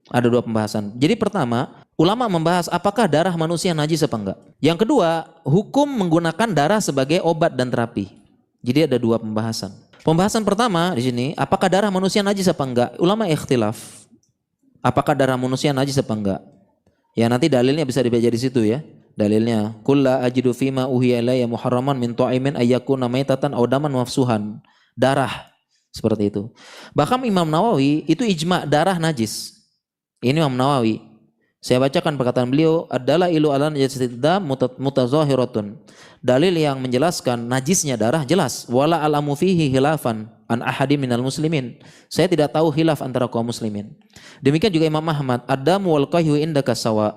Ada dua pembahasan. Jadi pertama, ulama membahas apakah darah manusia najis apa enggak. Yang kedua, hukum menggunakan darah sebagai obat dan terapi. Jadi ada dua pembahasan. Pembahasan pertama di sini, apakah darah manusia najis apa enggak? Ulama ikhtilaf. Apakah darah manusia najis apa enggak? Ya nanti dalilnya bisa dibaca di situ ya. Dalilnya, kulla ajidu fima uhiya ilayya muharraman min ta'imin ayyakuna maitatan aw daman mafsuhan. Darah seperti itu. Bahkan Imam Nawawi itu ijma darah najis. Ini Imam Nawawi. Saya bacakan perkataan beliau, adalah ilu ala najasatid dam mutazahiratun. Dalil yang menjelaskan najisnya darah jelas. Wala alamu fihi khilafan an ahadi minal muslimin. Saya tidak tahu khilaf antara kaum muslimin. Demikian juga Imam Ahmad, adamu wal qahyu indaka sawa.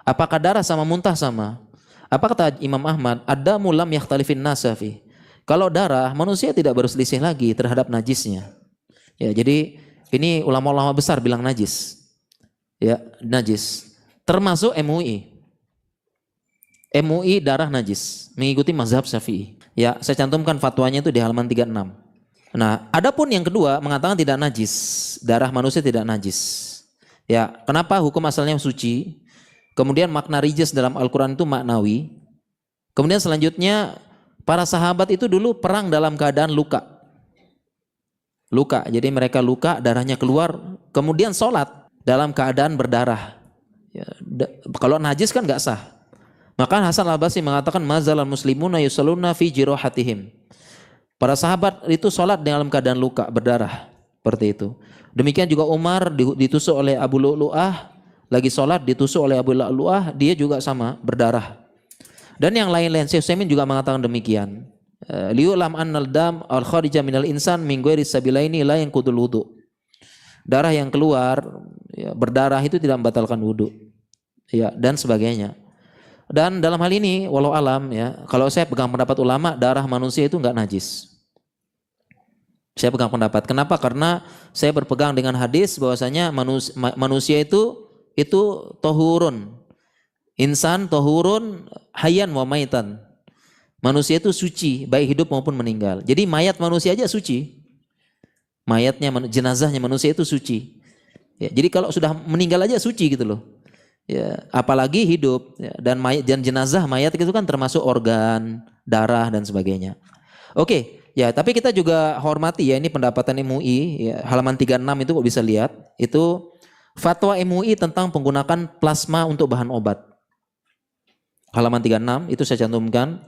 Apakah darah sama muntah sama? Apa kata Imam Ahmad? Adamu lam yakhtalifin nasafi. Kalau darah manusia tidak berselisih lagi terhadap najisnya. Ya, jadi ini ulama-ulama besar bilang najis. Ya, najis. Termasuk MUI. MUI darah najis, mengikuti mazhab Syafi'i. Ya, saya cantumkan fatwanya itu di halaman 36. Nah, adapun yang kedua mengatakan tidak najis, darah manusia tidak najis. Ya, kenapa hukum asalnya suci? Kemudian makna rijis dalam Al-Quran itu maknawi. Kemudian selanjutnya para sahabat itu dulu perang dalam keadaan luka. Luka, jadi mereka luka, darahnya keluar, kemudian sholat dalam keadaan berdarah. Ya, kalau najis kan nggak sah. Maka Hasan al-Basri mengatakan mazalal muslimuna yusalluna fi jirohatihim. Para sahabat itu sholat dalam keadaan luka, berdarah, seperti itu. Demikian juga Umar ditusuk oleh Abu Lu'lu'ah, lagi sholat ditusuk oleh Abu Lu'lu'ah, dia juga sama, berdarah. Dan yang lain-lain, Syekh Utsaimin juga mengatakan demikian. Liulam annal dam al kharija minal insan min ghairi sabilaini la yanqudul wudu. Darah yang keluar ya, berdarah itu tidak membatalkan wudu. Ya, dan sebagainya. Dan dalam hal ini walau alam ya, kalau saya pegang pendapat ulama, darah manusia itu enggak najis. Saya pegang pendapat. Kenapa? Karena saya berpegang dengan hadis bahwasanya manusia itu tohurun. Insan tohurun hayyan wa maitan. Manusia itu suci, baik hidup maupun meninggal. Jadi mayat manusia aja suci. Mayatnya, jenazahnya manusia itu suci. Ya, jadi kalau sudah meninggal aja suci gitu loh. Ya, apalagi hidup ya, dan mayat dan jenazah mayat itu kan termasuk organ, darah dan sebagainya. Oke, ya tapi kita juga hormati ya ini pendapatan MUI ya, halaman 36 itu kok bisa lihat itu fatwa MUI tentang penggunaan plasma untuk bahan obat. Halaman 36 itu saya cantumkan.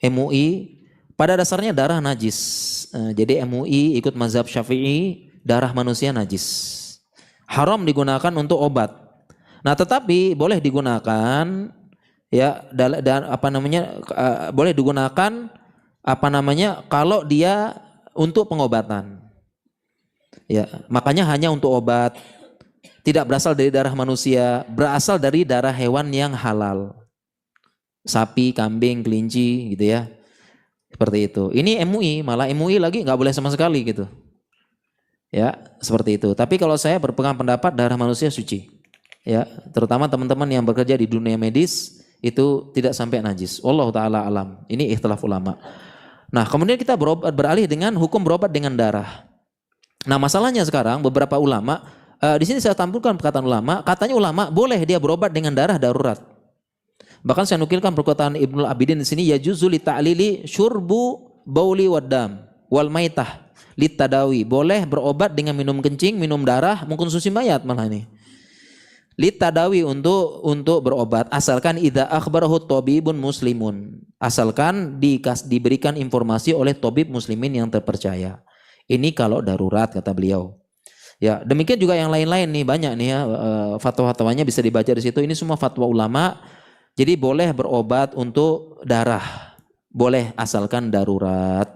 MUI pada dasarnya darah najis. Jadi MUI ikut mazhab Syafi'i, darah manusia najis. Haram digunakan untuk obat. Nah, tetapi boleh digunakan ya boleh digunakan kalau dia untuk pengobatan. Ya, makanya hanya untuk obat. Tidak berasal dari darah manusia, berasal dari darah hewan yang halal. Sapi, kambing, kelinci gitu ya. Seperti itu. Ini MUI, malah MUI lagi nggak boleh sama sekali gitu. Ya, seperti itu. Tapi kalau saya berpegang pendapat darah manusia suci. Ya, terutama teman-teman yang bekerja di dunia medis itu tidak sampai najis. Wallahu taala alam. Ini ikhtilaf ulama. Nah, kemudian kita beralih dengan hukum berobat dengan darah. Nah, masalahnya sekarang beberapa ulama di sini saya tampilkan perkataan ulama, katanya ulama boleh dia berobat dengan darah darurat. Bahkan saya nukilkan perkataan Ibnul Abidin di sini yajuzu li ta'lili syurbu bauli waddam wal maitah litadawi. Boleh berobat dengan minum kencing, minum darah, mungkin susi mayat malah ini. Litadawi untuk berobat asalkan idza akhbarahu tabibun muslimun. Asalkan diberikan informasi oleh tabib muslimin yang terpercaya. Ini kalau darurat kata beliau. Ya, demikian juga yang lain-lain nih banyak nih ya fatwa-fatwanya bisa dibaca di situ. Ini semua fatwa ulama. Jadi boleh berobat untuk darah, boleh asalkan darurat.